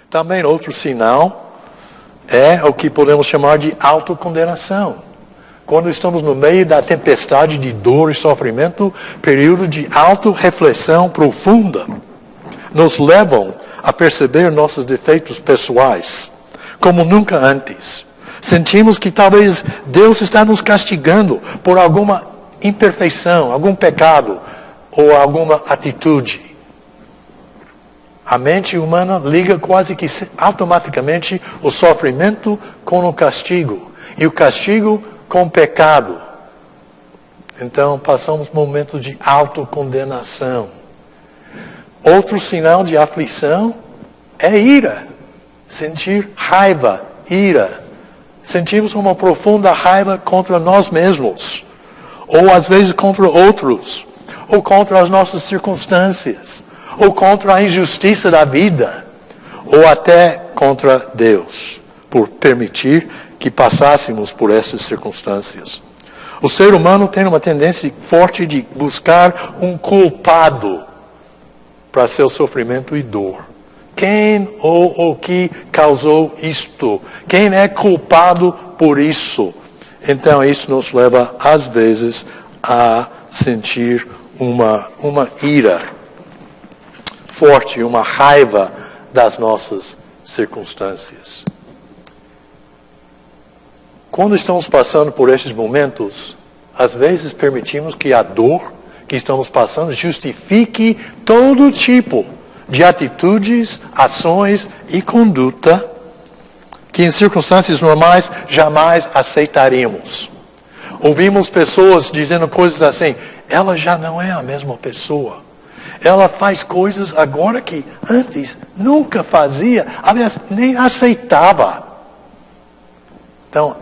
Também outro sinal é o que podemos chamar de autocondenação. Quando estamos no meio da tempestade de dor e sofrimento, período de autorreflexão profunda nos levam a perceber nossos defeitos pessoais, como nunca antes. Sentimos que talvez Deus está nos castigando por alguma imperfeição, algum pecado ou alguma atitude. A mente humana liga quase que automaticamente o sofrimento com o castigo e o castigo com o pecado. Então passamos momentos de autocondenação. Outro sinal de aflição é ira. Sentir raiva, ira. Sentimos uma profunda raiva contra nós mesmos. Ou às vezes contra outros. Ou contra as nossas circunstâncias. Ou contra a injustiça da vida. Ou até contra Deus. Por permitir que passássemos por essas circunstâncias. O ser humano tem uma tendência forte de buscar um culpado para seu sofrimento e dor. Quem ou o que causou isto? Quem é culpado por isso? Então isso nos leva, às vezes, a sentir uma ira forte, uma raiva das nossas circunstâncias. Quando estamos passando por esses momentos, às vezes permitimos que a dor que estamos passando justifique todo tipo de atitudes, ações e conduta que em circunstâncias normais jamais aceitaríamos. Ouvimos pessoas dizendo coisas assim: ela já não é a mesma pessoa. Ela faz coisas agora que antes nunca fazia, aliás, nem aceitava. Então,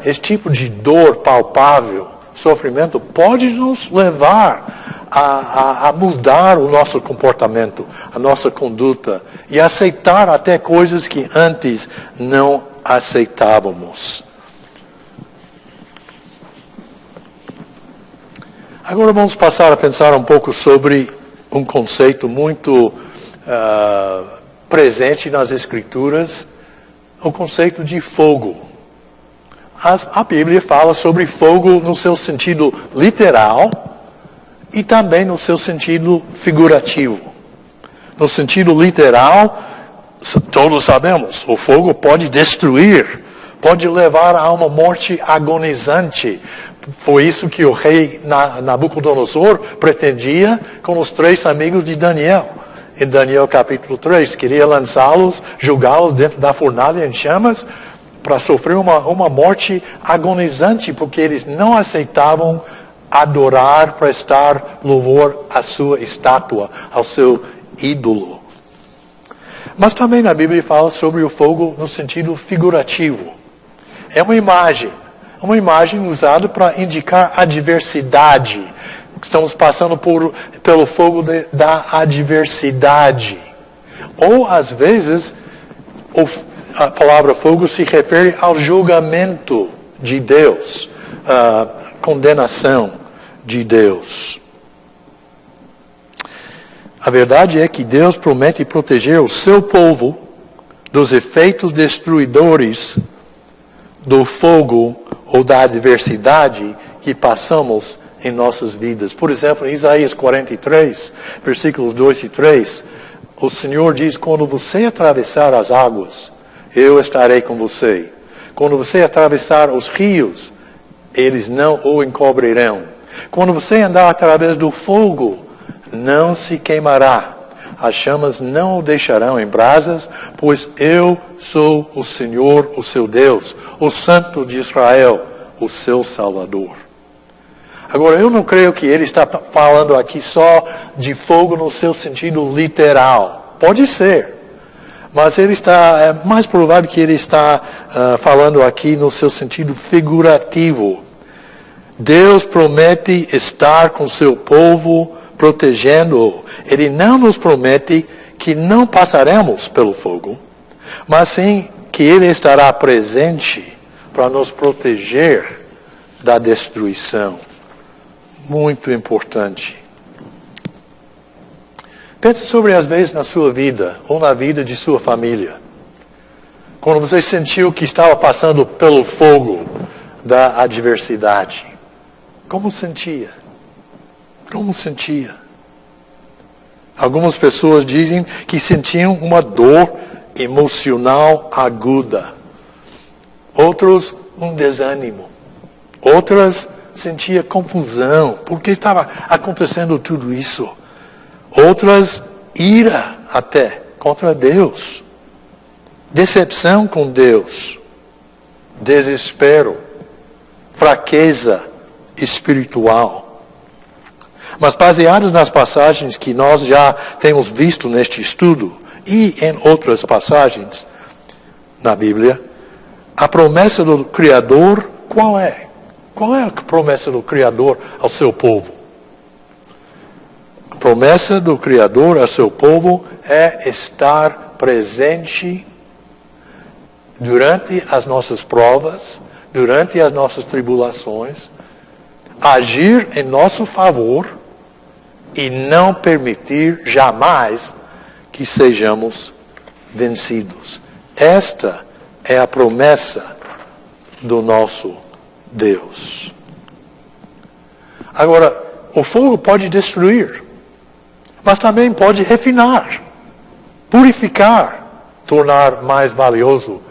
esse tipo de dor palpável, sofrimento, pode nos levar a mudar o nosso comportamento, a nossa conduta, e aceitar até coisas que antes não aceitávamos. Agora vamos passar a pensar um pouco sobre um conceito muito presente nas Escrituras, o conceito de fogo. A Bíblia fala sobre fogo no seu sentido literal e também no seu sentido figurativo. No sentido literal, todos sabemos, o fogo pode destruir, pode levar a uma morte agonizante. Foi isso que o rei Nabucodonosor pretendia com os 3 amigos de Daniel. Em Daniel capítulo 3, queria lançá-los, julgá-los dentro da fornalha em chamas, para sofrer uma morte agonizante, porque eles não aceitavam adorar, prestar louvor à sua estátua, ao seu ídolo. Mas também a Bíblia fala sobre o fogo no sentido figurativo. É uma imagem usada para indicar a adversidade. Estamos passando pelo fogo da adversidade. Ou, às vezes, a palavra fogo se refere ao julgamento de Deus, a condenação de Deus. A verdade é que Deus promete proteger o seu povo dos efeitos destruidores do fogo ou da adversidade que passamos em nossas vidas. Por exemplo, em Isaías 43, versículos 2 e 3, o Senhor diz: quando você atravessar as águas, eu estarei com você. Quando você atravessar os rios, eles não o encobrirão. Quando você andar através do fogo, não se queimará. As chamas não o deixarão em brasas, pois eu sou o Senhor, o seu Deus, o Santo de Israel, o seu Salvador. Agora, eu não creio que ele está falando aqui só de fogo no seu sentido literal. Pode ser. Mas é mais provável que ele está falando aqui no seu sentido figurativo. Deus promete estar com seu povo, protegendo-o. Ele não nos promete que não passaremos pelo fogo, mas sim que ele estará presente para nos proteger da destruição. Muito importante. Pense sobre as vezes na sua vida ou na vida de sua família, quando você sentiu que estava passando pelo fogo da adversidade. Como sentia? Como sentia? Algumas pessoas dizem que sentiam uma dor emocional aguda. Outros, um desânimo. Outras sentiam confusão. Por que estava acontecendo tudo isso? Outras, ira até contra Deus. Decepção com Deus. Desespero. Fraqueza espiritual. Mas baseados nas passagens que nós já temos visto neste estudo e em outras passagens na Bíblia, a promessa do Criador, qual é? Qual é a promessa do Criador ao seu povo? A promessa do Criador ao seu povo é estar presente durante as nossas provas, durante as nossas tribulações, agir em nosso favor e não permitir jamais que sejamos vencidos. Esta é a promessa do nosso Deus. Agora, o fogo pode destruir, mas também pode refinar, purificar, tornar mais valioso.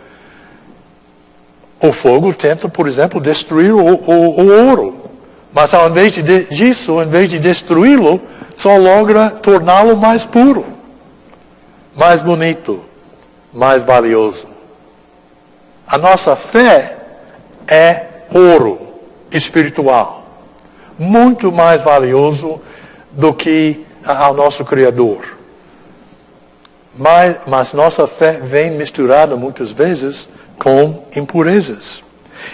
O fogo tenta, por exemplo, destruir o ouro. Mas ao invés disso, ao invés de destruí-lo, só logra torná-lo mais puro, mais bonito, mais valioso. A nossa fé é ouro espiritual, muito mais valioso do que ao nosso Criador. Mas nossa fé vem misturada muitas vezes com impurezas.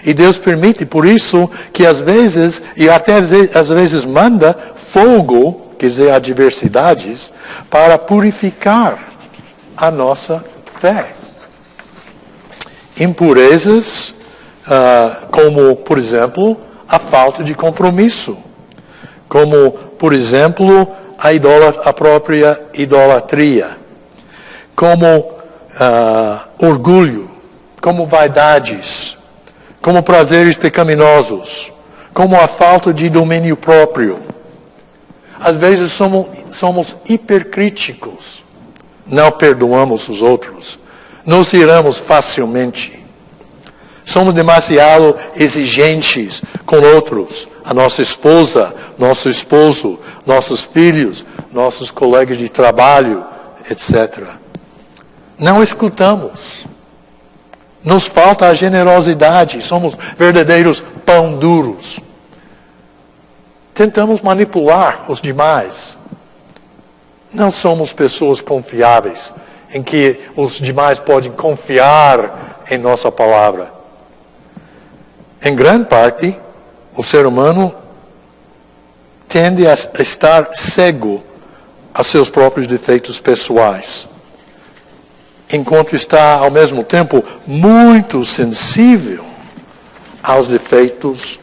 E Deus permite, por isso, que às vezes, e até às vezes manda fogo, quer dizer, adversidades, para purificar a nossa fé. Impurezas, como, por exemplo, a falta de compromisso. Como, por exemplo, a própria idolatria. Como orgulho, como vaidades, como prazeres pecaminosos, como a falta de domínio próprio. Às vezes somos hipercríticos, não perdoamos os outros, nos iramos facilmente. Somos demasiado exigentes com outros, a nossa esposa, nosso esposo, nossos filhos, nossos colegas de trabalho, etc. Não escutamos. Nos falta a generosidade, somos verdadeiros pão duros. Tentamos manipular os demais. Não somos pessoas confiáveis, em que os demais podem confiar em nossa palavra. Em grande parte, o ser humano tende a estar cego aos seus próprios defeitos pessoais, enquanto está, ao mesmo tempo, muito sensível aos defeitos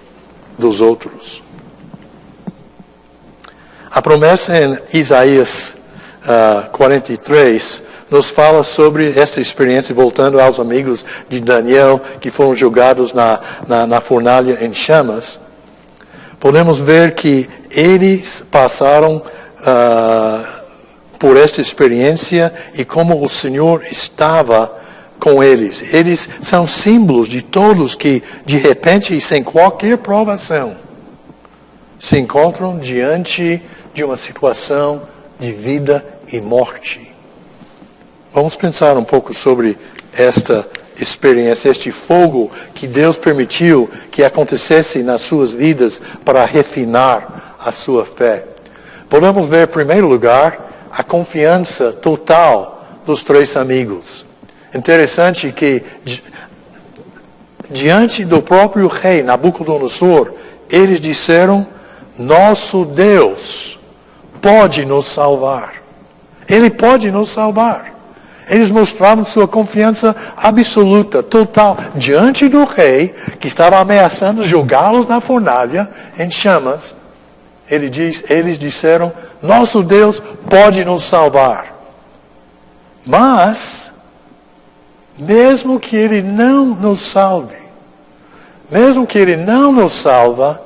dos outros. A promessa em Isaías 43 nos fala sobre esta experiência, voltando aos amigos de Daniel, que foram julgados na fornalha em chamas. Podemos ver que eles passaram por esta experiência e como o Senhor estava com eles. Eles são símbolos de todos que, de repente e sem qualquer provação, se encontram diante de uma situação de vida e morte. Vamos pensar um pouco sobre esta experiência, este fogo que Deus permitiu que acontecesse nas suas vidas para refinar a sua fé. Podemos ver, em primeiro lugar, a confiança total dos três amigos. Interessante que, diante do próprio rei Nabucodonosor, eles disseram: nosso Deus pode nos salvar. Ele pode nos salvar. Eles mostraram sua confiança absoluta, total, diante do rei, que estava ameaçando jogá-los na fornalha em chamas. eles disseram, nosso Deus pode nos salvar. Mas, mesmo que Ele não nos salve, mesmo que Ele não nos salva,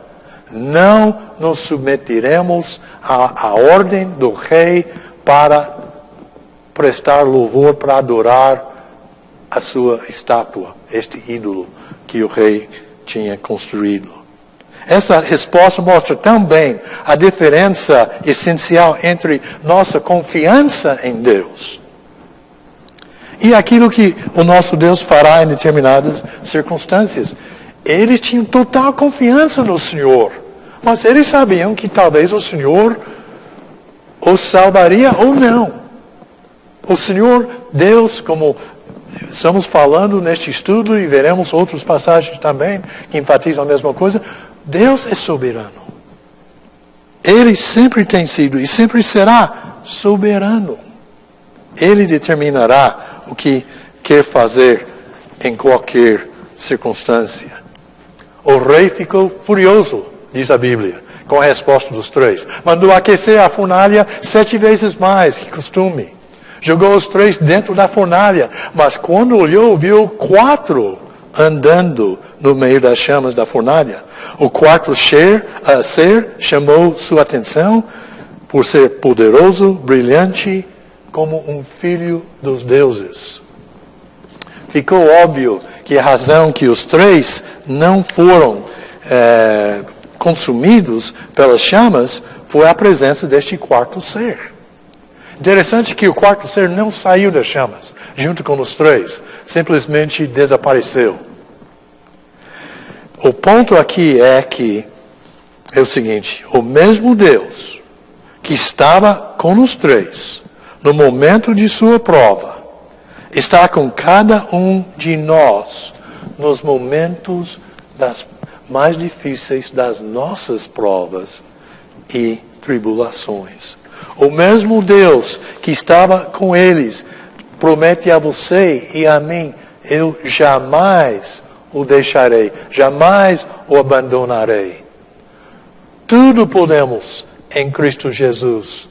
não nos submeteremos à ordem do rei para prestar louvor, para adorar a sua estátua, este ídolo que o rei tinha construído. Essa resposta mostra também a diferença essencial entre nossa confiança em Deus e aquilo que o nosso Deus fará em determinadas circunstâncias. Eles tinham total confiança no Senhor, mas eles sabiam que talvez o Senhor os salvaria ou não. O Senhor, Deus, como estamos falando neste estudo e veremos outras passagens também que enfatizam a mesma coisa, Deus é soberano. Ele sempre tem sido e sempre será soberano. Ele determinará o que quer fazer em qualquer circunstância. O rei ficou furioso, diz a Bíblia, com a resposta dos 3. Mandou aquecer a fornalha 7 vezes mais que costume. Jogou os 3 dentro da fornalha, mas quando olhou, viu 4 andando no meio das chamas da fornalha. O quarto ser chamou sua atenção por ser poderoso, brilhante, como um filho dos deuses. Ficou óbvio que a razão que os 3 não foram consumidos pelas chamas foi a presença deste quarto ser. Interessante que o quarto ser não saiu das chamas, junto com os 3, simplesmente desapareceu. O ponto aqui é o seguinte, o mesmo Deus que estava com os 3, no momento de sua prova, está com cada um de nós, nos momentos mais difíceis das nossas provas e tribulações. O mesmo Deus que estava com eles promete a você e a mim, eu jamais o deixarei, jamais o abandonarei. Tudo podemos em Cristo Jesus,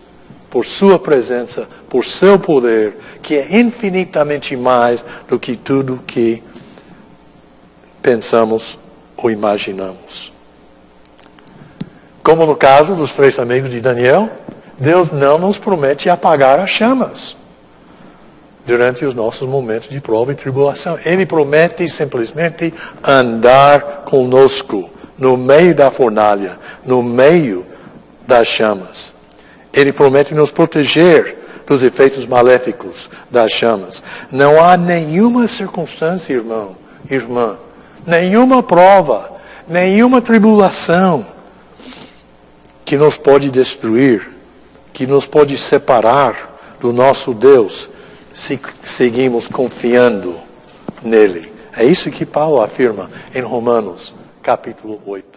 por sua presença, por seu poder, que é infinitamente mais do que tudo que pensamos ou imaginamos. Como no caso dos 3 amigos de Daniel, Deus não nos promete apagar as chamas durante os nossos momentos de prova e tribulação. Ele promete simplesmente andar conosco no meio da fornalha, no meio das chamas. Ele promete nos proteger dos efeitos maléficos das chamas. Não há nenhuma circunstância, irmão, irmã, nenhuma prova, nenhuma tribulação que nos pode destruir, que nos pode separar do nosso Deus, se seguimos confiando nele. É isso que Paulo afirma em Romanos, capítulo 8.